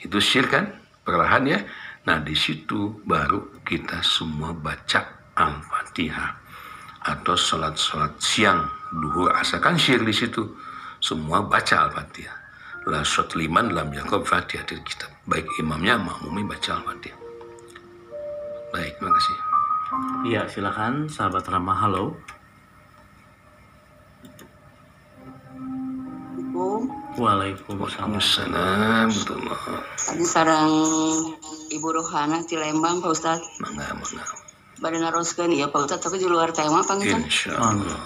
itu syir kan, perlahan ya. Nah, di situ baru kita semua baca Al-Fatihah. Atau sholat siang, duhur, asar kan syir di situ. Semua baca Al-Fatihah. La shot liman lam yakob Fatihah dari kitab. Baik imamnya, makmumnya baca Al-Fatihah. Baik, terima kasih. Iya, silakan sahabat Rama. Halo. Waalaikumsalam. Tadi sarang Ibu Rohana di Lembang, Pak Ustadz. Mangga. Bade naroskeun ya Pak Ustadz, tapi di luar tema pangitan. Insyaallah.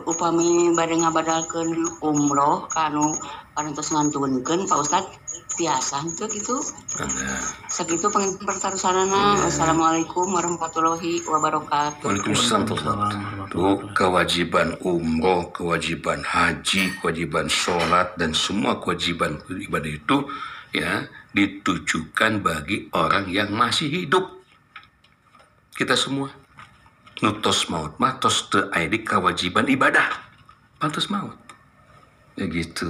Upami bade ngabadalkeun umroh kanu parantos ngantunkeun Pak Ustadz tiasa henteu gitu. Mangga. Sakitu pertarusanana. Assalamualaikum warahmatullahi wabarakatuh. Waalaikumsalam. Tuh, kewajiban umroh, kewajiban haji, kewajiban sholat dan semua kewajiban ibadah itu ya ditujukan bagi orang yang masih hidup. Kita semua nutos maut matos teu aya di kewajiban ibadah. Pantes maut. Ya gitu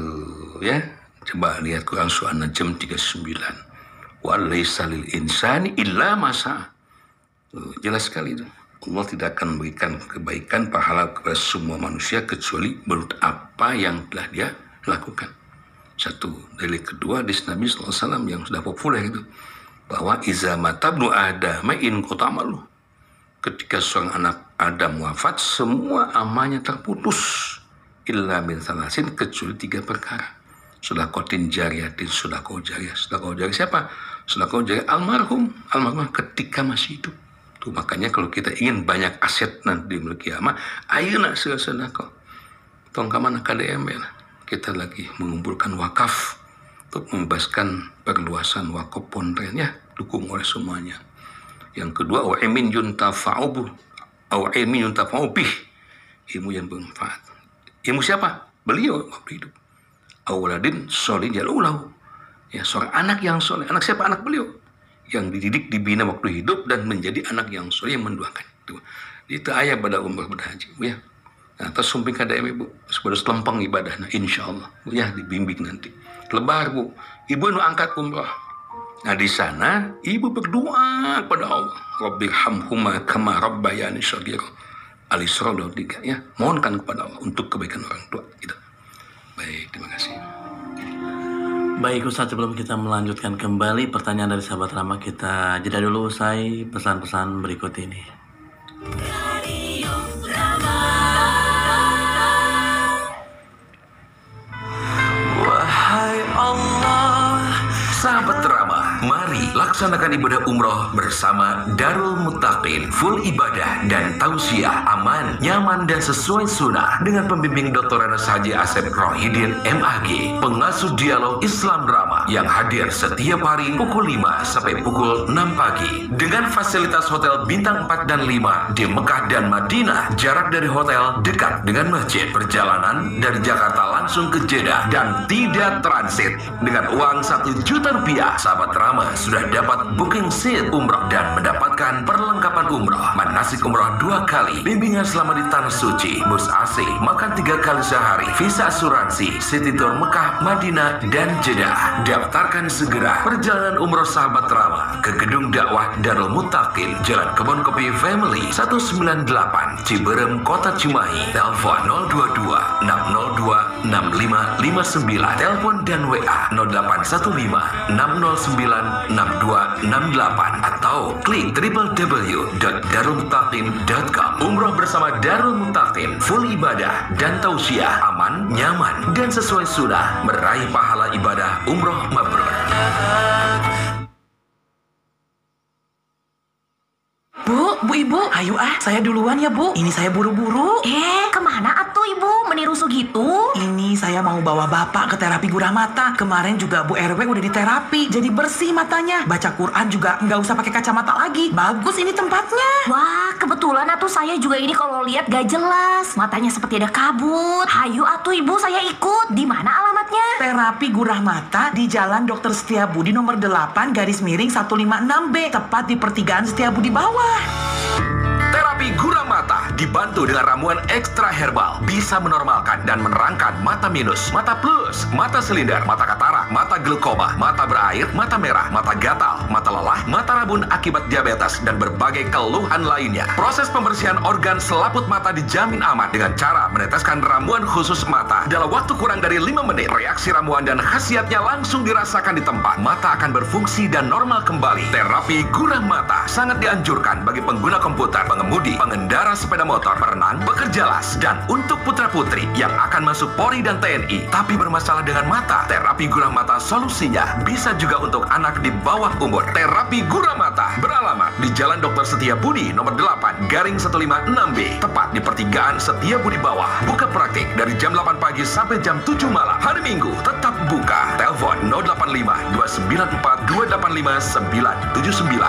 ya. Coba lihat Quran surah An-Najm 39. Wa laisa lil insani illa ma sa'a. Jelas sekali itu. Allah tidak akan memberikan kebaikan pahala kepada semua manusia kecuali menurut apa yang telah dia lakukan. Satu. Dari kedua, hadis Nabi SAW yang sudah populer itu, bahwa iza matabnu adama in qatamalu. Ketika seorang anak Adam wafat, semua amalnya terputus. Illa min salasin, kecuali 3 perkara. Sedaqatin jariyatin, sedaqah jariyah. Sedaqah jariyah siapa? Sedaqah jariyah almarhum ketika masih hidup. Tuh, makanya kalau kita ingin banyak aset nanti di mulki kiamat, ayeuna sedekah. Tong ka mana KDM ya. Kita lagi mengumpulkan wakaf untuk membebaskan perluasan wakaf ponren ya, dukung oleh semuanya. Yang kedua, wa ilmin yuntafa'u bih, ilmu yang bermanfaat. Ilmu siapa? Beliau waktu hidup. Awaladin solin jalulahu, ya, seorang anak yang soleh. Anak siapa? Anak beliau yang dididik, dibina waktu hidup dan menjadi anak yang soleh yang mendoakan itu ayat pada umroh berhaji ya. Nah, terus sumping kada ibu sebagai selempang ibadah. Nah, insyaallah ya dibimbing nanti lebar bu, ibu nu angkat umroh. Nah, di sana ibu berdoa kepada Allah, Rabbirhamhuma kama rabbayani shaghira. Al-Isra 23 ya, mohonkan kepada Allah untuk kebaikan orang tua gitu. Baik, terima kasih. Baik Ustaz, sebelum kita melanjutkan kembali pertanyaan dari sahabat Rama, kita jeda dulu usai pesan-pesan berikut ini. Radio Rama. Wahai Allah, sahabat Rama, mari laksanakan ibadah umroh bersama Darul Muttaqin. Full ibadah dan tausiah aman, nyaman dan sesuai sunnah dengan pembimbing Dr. Anas Haji Asep Rohidin MAG, pengasuh dialog Islam Rama Drama yang hadir setiap hari pukul 5 sampai pukul 6 pagi. Dengan fasilitas hotel bintang 4 dan 5 di Mekah dan Madinah, jarak dari hotel dekat dengan masjid. Perjalanan dari Jakarta langsung ke Jeddah dan tidak transit. Dengan uang 1 juta rupiah, sahabat Rama sudah dapat booking seat umroh dan mendapatkan perlengkapan umroh, manasik umroh 2 kali, bimbingan selama di Tanah Suci, bus AC, makan 3 kali sehari, visa asuransi, city tour Mekah, Madinah, dan Jeddah. Daftarkan segera perjalanan umroh sahabat Rama ke Gedung Dakwah Darul Muttaqin, Jalan Kebon Kopi Family 198, Ciberem, Kota Cimahi. Telepon 022 602 6559. Telepon dan WA 0815 609 6268 atau klik www.darulmuttaqin.com. Umroh bersama Darul Muttaqin, full ibadah dan tausiah, aman, nyaman, dan sesuai sunnah, meraih pahala ibadah umroh mabrur. Bu Ibu, ayo saya duluan ya Bu. Ini saya buru-buru. Kemana atuh Ibu? Menirusu gitu? Ini saya mau bawa Bapak ke terapi gurah mata. Kemarin juga Bu RW udah diterapi, jadi bersih matanya. Baca Quran juga nggak usah pakai kacamata lagi. Bagus ini tempatnya. Wah, kebetulan atuh saya juga ini kalau lihat gak jelas. Matanya seperti ada kabut. Hayu atuh Ibu, saya ikut. Di mana alamatnya? Terapi gurah mata di Jalan Dr. Setiabudi nomor 8 _156B, tepat di pertigaan Setiabudi bawah. Terapi gurah mata dibantu dengan ramuan ekstra herbal, bisa menormalkan dan menerangkan mata minus, mata plus, mata silinder, mata katarak, mata glaukoma, mata berair, mata merah, mata gatal, mata lelah, mata rabun akibat diabetes, dan berbagai keluhan lainnya. Proses pembersihan organ selaput mata dijamin aman dengan cara meneteskan ramuan khusus mata dalam waktu kurang dari 5 menit. Reaksi ramuan dan khasiatnya langsung dirasakan di tempat. Mata akan berfungsi dan normal kembali. Terapi gurah mata sangat dianjurkan bagi pengguna komputer, pengemudi, pengendara sepeda motor, perenang, pekerja las, dan untuk putra-putri yang akan masuk Polri dan TNI tapi bermasalah dengan mata. Terapi gurah mata solusinya bisa juga untuk anak di bawah umur. Terapi gurah mata beralamat di Jalan Dr. Setiabudi nomor 8 _156B, tepat di pertigaan Setiabudi bawah. Buka praktik dari jam 8 pagi sampai jam 7 malam. Hari Minggu tetap buka. Telepon 085 294 285 979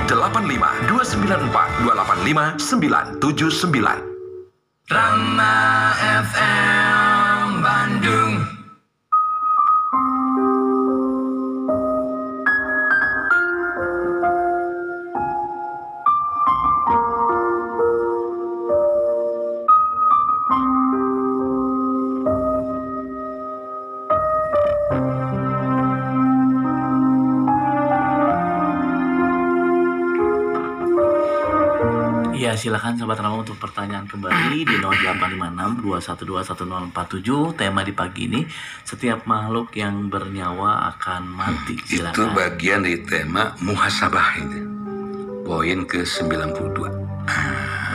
085 294 285 979. Rama FM Bandung. Ya, silakan Sobat Rama untuk pertanyaan kembali di 0856 212 1047. Tema di pagi ini, setiap makhluk yang bernyawa akan mati. Silakan. Itu bagian dari tema muhasabah ini. Poin ke-92.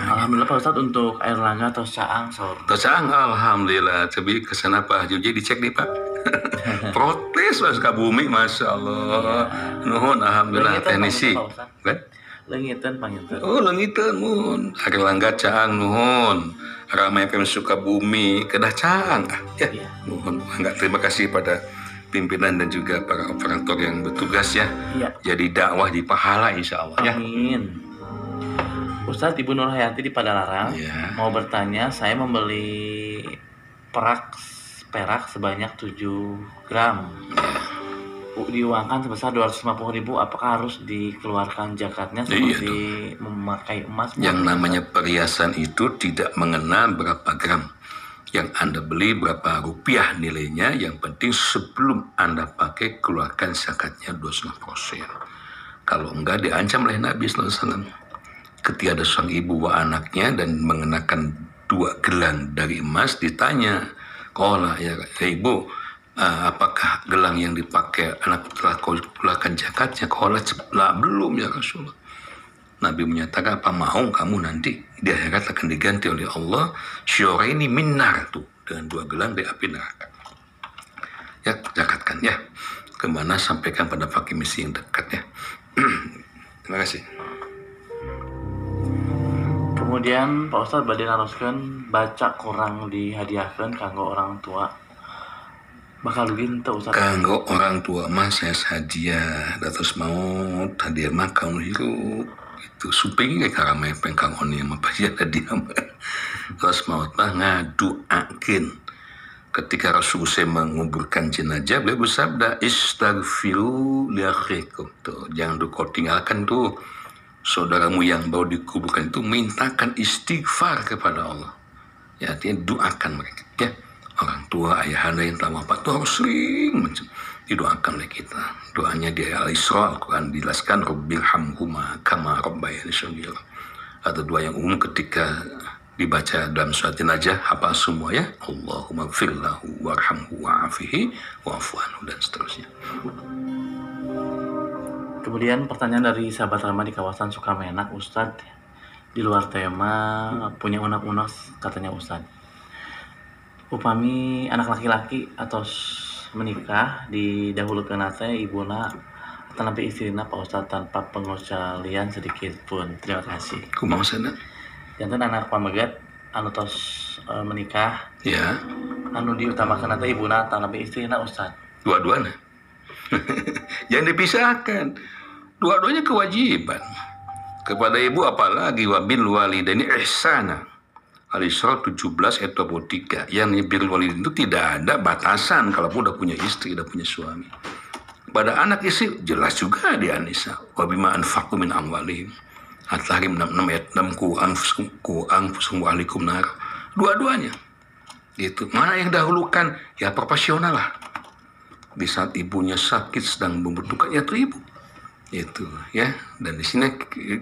Alhamdulillah Pak Ustadz, untuk air langga atau caang sahur. Tosang, alhamdulillah. Coba kesana Pak Juji dicek nih Pak. Protes Mas Kabumi, Masya Allah. Nuhun, alhamdulillah. Teknisi. Kan? Lengitan panginten. Oh, lengitan mun. Air langga caang nuhun. Ramai FM Sukabumi kedah caang. Ya, nuhun. Enggak, terima kasih pada pimpinan dan juga para operator yang bertugas ya. Iya. Jadi dakwah di pahala insya Allah ya. Amin. Ustadz, Ibu Nur Hayati di Padalarang mau bertanya, saya membeli perak sebanyak 7 gram. Diuangkan sebesar 250.000, apakah harus dikeluarkan zakatnya seperti memakai emas? Yang namanya perhiasan itu tidak mengenal berapa gram yang Anda beli, berapa rupiah nilainya. Yang penting sebelum Anda pakai, keluarkan zakatnya 25%. Kalau enggak, diancam oleh Nabi SAW. Ketika ada seorang ibu bawa anaknya dan mengenakan 2 gelang dari emas, ditanya, "Qala ya ibu, apakah gelang yang dipakai anak telah kau keluarkan zakatnya?" Qala, belum ya Rasulullah. Nabi menyatakan, apa mau kamu nanti di akhirat akan diganti oleh Allah syuraini min nar, tuh dengan 2 gelang dari api neraka. Ya, zakatkan ya. Kemana, sampaikan pada fakir misi yang dekat ya. Terima kasih. Kemudian Pak Ustadz badhe naroskeun baca Quran dihadiahkeun kanggo orang tua. bakal gintu Ustaz. Kanggo orang tua mas ya hadiah datus maut hadiah makan hirup itu suping kayak karame pengkang oni sama pasien hadiah terus maut mah ngaduakeun ketika Rasulullah menguburkan jenazah beliau bersabda istaghfiru li akhikum tuh jangan kau tinggalkan tuh saudaramu yang baru dikuburkan itu mintakan istighfar kepada Allah ya artinya doakan mereka ya. Orang tua, ayahanda yang telah wafat itu harus sering didoakan oleh kita. Doanya di Al-Isra, Al-Quran dijelaskan Rabbirhamhuma kama rabbayani shaghira. Atau doa yang umum ketika dibaca dalam surat jenazah apa semua ya. Allahumma firlahu warhamhu wa'afihi wa'afu anhu dan seterusnya. Kemudian pertanyaan dari sahabat Rama di kawasan Sukamenak, Ustadz, di luar tema punya unak-unak katanya Ustadz. Upami anak laki-laki atau menikah didahulukeun teh ibuna atau nabi istrina Pak Ustadz tanpa pengecualian sedikit pun. Terima kasih. Kumaha sana? Janten anak pamegat anu tos menikah. Ya. Anu diutamakeun teh ibuna atau nabi istrina Ustadz. Dua-duanya. Jangan dipisahkan. Dua-duanya kewajiban. Kepada ibu apalagi wabil walidaini ihsana. Al-Isra 17 ayat 23 yang birrul walidain itu tidak ada batasan kalau udah punya istri, udah punya suami. Pada anak istri jelas juga di An-Nisa wa bima anfaqu min amwalihim At-Tahrim 66 ayat 6 ku anfusum wa ahlikum nar. Dua-duanya gitu. Mana yang dahulukan? Ya proporsional lah. Di saat ibunya sakit sedang membutuhkan ya tuh ibu itu ya. Dan di sini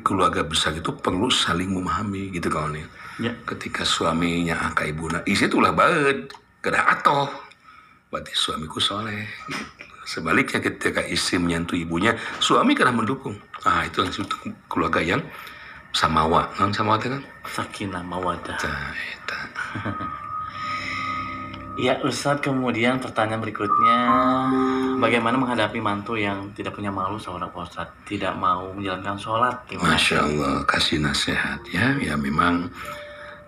keluarga besar itu perlu saling memahami gitu kawan ya. Ketika suaminya angka ibuna isi itulah baed kedah atoh berarti suamiku soleh gitu. Sebaliknya ketika istri menyentuh ibunya suami kena mendukung itu langsung keluarga yang samawa samawa kan sakinah mawaddah. Ya Ustadz, kemudian pertanyaan berikutnya, bagaimana menghadapi mantu yang tidak punya malu seorang Ustadz, tidak mau menjalankan sholat? Masya Allah, kasih nasihat ya. Ya memang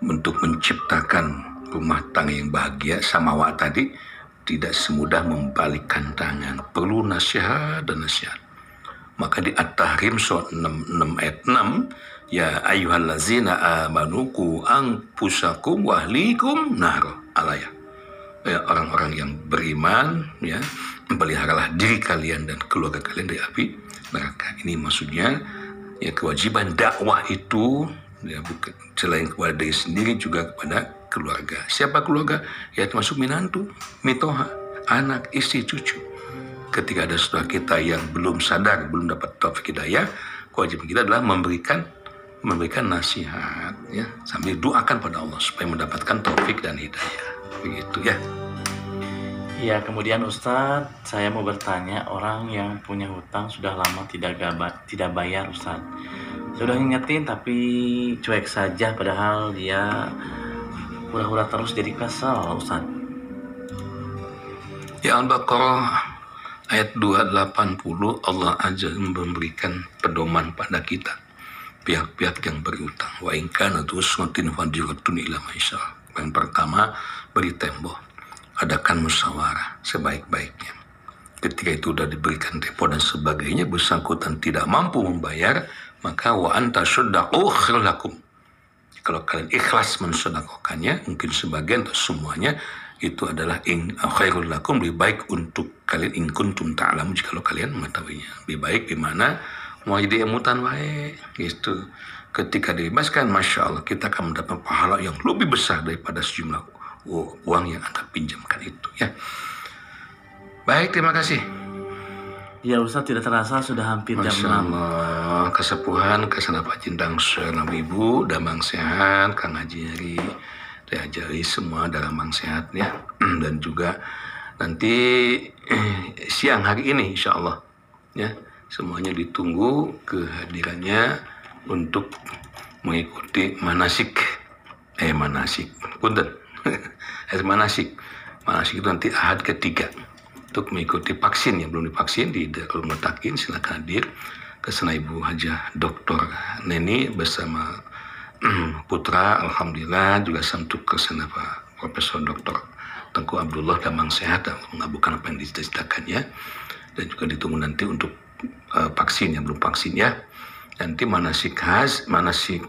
untuk menciptakan rumah tangga yang bahagia samawa tadi tidak semudah membalikkan tangan, perlu nasihat dan nasihat. Maka di At-Tahrim surat 6 ayat 6 ya ayyuhallazina amanu qu anfusakum wa ahlikum nar alayah. Ya, orang-orang yang beriman ya peliharalah diri kalian dan keluarga kalian dari api neraka. Ini maksudnya ya kewajiban dakwah itu ya bukan selain kepada diri sendiri juga kepada keluarga. Siapa keluarga? Ya termasuk minantu, mitoha, anak, istri, cucu. Ketika ada saudara kita yang belum sadar, belum dapat taufik hidayah, kewajiban kita adalah memberikan nasihat ya sambil doakan pada Allah supaya mendapatkan taufik dan hidayah. Begitu ya. Ya, kemudian Ustadz, saya mau bertanya, orang yang punya hutang sudah lama tidak bayar Ustadz. Sudah ngingetin tapi cuek saja padahal dia hura-hura terus jadi kesel Ustadz. Ya Al-Baqarah ayat 280 Allah aja memberikan pedoman pada kita pihak-pihak yang berutang. Wa in kana tusnatin fadiratun ila maisar. Yang pertama, beri tempo, adakan musyawarah sebaik-baiknya. Ketika itu sudah diberikan tempo dan sebagainya, bersangkutan tidak mampu membayar, maka wa anta syuddaqu khairul lakum. Kalau kalian ikhlas mensedekahkannya, mungkin sebagian atau semuanya, itu adalah khairul lakum, lebih baik untuk kalian in kuntum ta'lamun, jika kalian mengetahuinya. Lebih baik di mana mau ide emutan wae gitu. Ketika dibebaskan, Masya Allah, kita akan mendapat pahala yang lebih besar daripada sejumlah uang yang Anda pinjamkan itu ya. Baik, terima kasih. Ya Ustaz, tidak terasa sudah hampir jam 6. Masya Allah, kesepuhan, kesenapa cintang seorang ibu, damang sehat, Kang Haji Hari, diajari semua damang sehat ya. Dan juga nanti siang hari ini insya Allah ya, semuanya ditunggu kehadirannya untuk mengikuti manasik punten manasik itu nanti ahad ketiga untuk mengikuti vaksin yang belum divaksin di Darul Mutakin. Silakan hadir ke sana Ibu Hajah Dr. Neni bersama putra, alhamdulillah juga samtuk ke sana Pak Profesor Dr. Tengku Abdullah Damang Sehat mengabulkan apa yang diceritakannya, dan juga ditunggu nanti untuk vaksin yang belum vaksin ya. Nanti manasik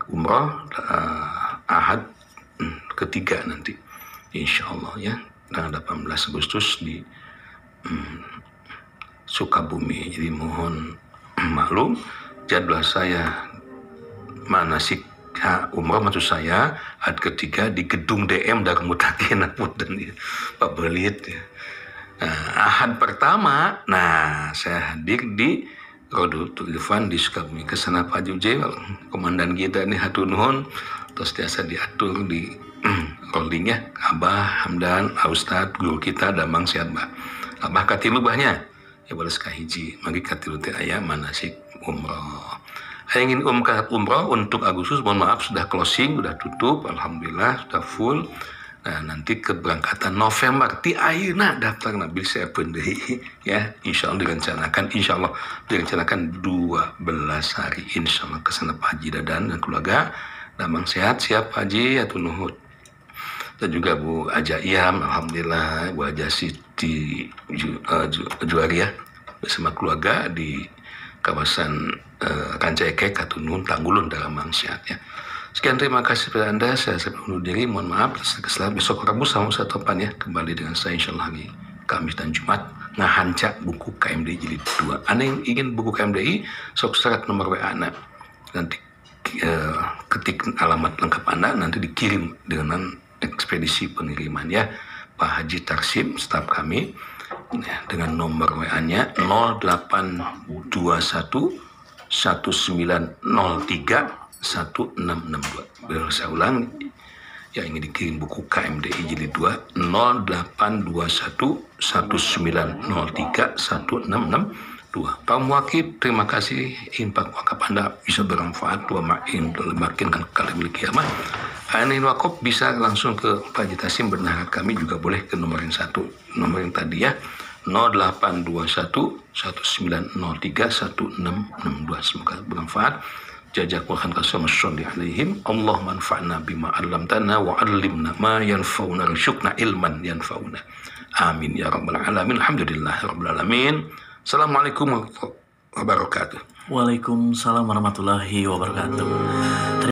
umroh Ahad ketiga nanti insya Allah ya, tanggal 18 Agustus di Sukabumi. Jadi mohon maklum jadwal saya manasik umroh maksud saya Ahad ketiga di gedung DM Darul Muttaqin dan Pak Belit ya. Ahad pertama, saya hadir di Rodotul Irfan di Sukabumi. Kesana Pak Juje, komandan kita ini hatur nuhun, terus biasa diatur di rollingnya Abah Hamdan, Ustadz guru kita Damang Sehat Abah katilu bahnya ya boleh sekahiji magi katilu teh aya manasik umroh. Saya ingin umroh untuk Agustus, mohon maaf sudah closing, sudah tutup, alhamdulillah sudah full. Nah, nanti keberangkatan November ti ayeuna daftar nabil saya pendiri ya, insya Allah direncanakan 12 hari insya Allah kesana Pak Haji Dadan dan keluarga Damang Sehat. Siap Pak Haji atur nuhun, dan juga Bu Aja Iyam, alhamdulillah Bu Aja Siti Juwaria bersama keluarga di kawasan Rancaikek atur nuhun Tanggulun Damang Sehat ya. Sekian, terima kasih kepada Anda. Saya undur diri, mohon maaf. Kesalahan besok Rabu sama Ustaz Topan ya, kembali dengan saya insyaallah hari Kamis dan Jumat ngahanca buku KMDI jilid 2. Anda yang ingin buku KMDI sok serat nomor WA Anda, nanti ketik alamat lengkap Anda, nanti dikirim dengan ekspedisi pengiriman ya, Pak Haji Tarsim staf kami ya, dengan nomor WA-nya 0821 1903 1662. Biar saya ulang, yang ingin dikirim buku KMDI jilid 2 0821 1903 1662. Pak Muwakib, terima kasih. Infak wakaf Anda bisa bermanfaat wa ma'in makin kan kalimul kiamah. Anin wakaf bisa langsung ke Pak Haji Tasim bernahat kami, juga boleh ke nomor yang satu, nomor yang tadi ya, 0821 1903 1662. Semoga bermanfaat. Jazakallahu khairan sholli alaihim. Allahumma anfa'na bima 'allamtana wa 'allimna ma yanfa'una warzuqna ilman yanfa'una. Amin ya rabbal alamin. Alhamdulillahi rabbil alamin. Assalamualaikum warahmatullahi wabarakatuh. Waalaikumsalam warahmatullahi wabarakatuh.